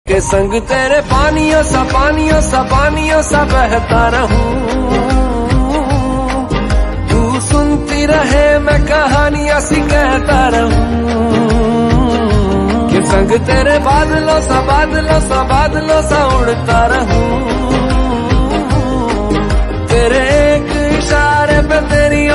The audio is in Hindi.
के संग तेरे पानियों सा बहता रहूं। तू सुनती रहे मैं कहानियां सी कहता रहूं। के संग तेरे बादलों सा उड़ता रहूं। तेरे एक इशारे पे तेरी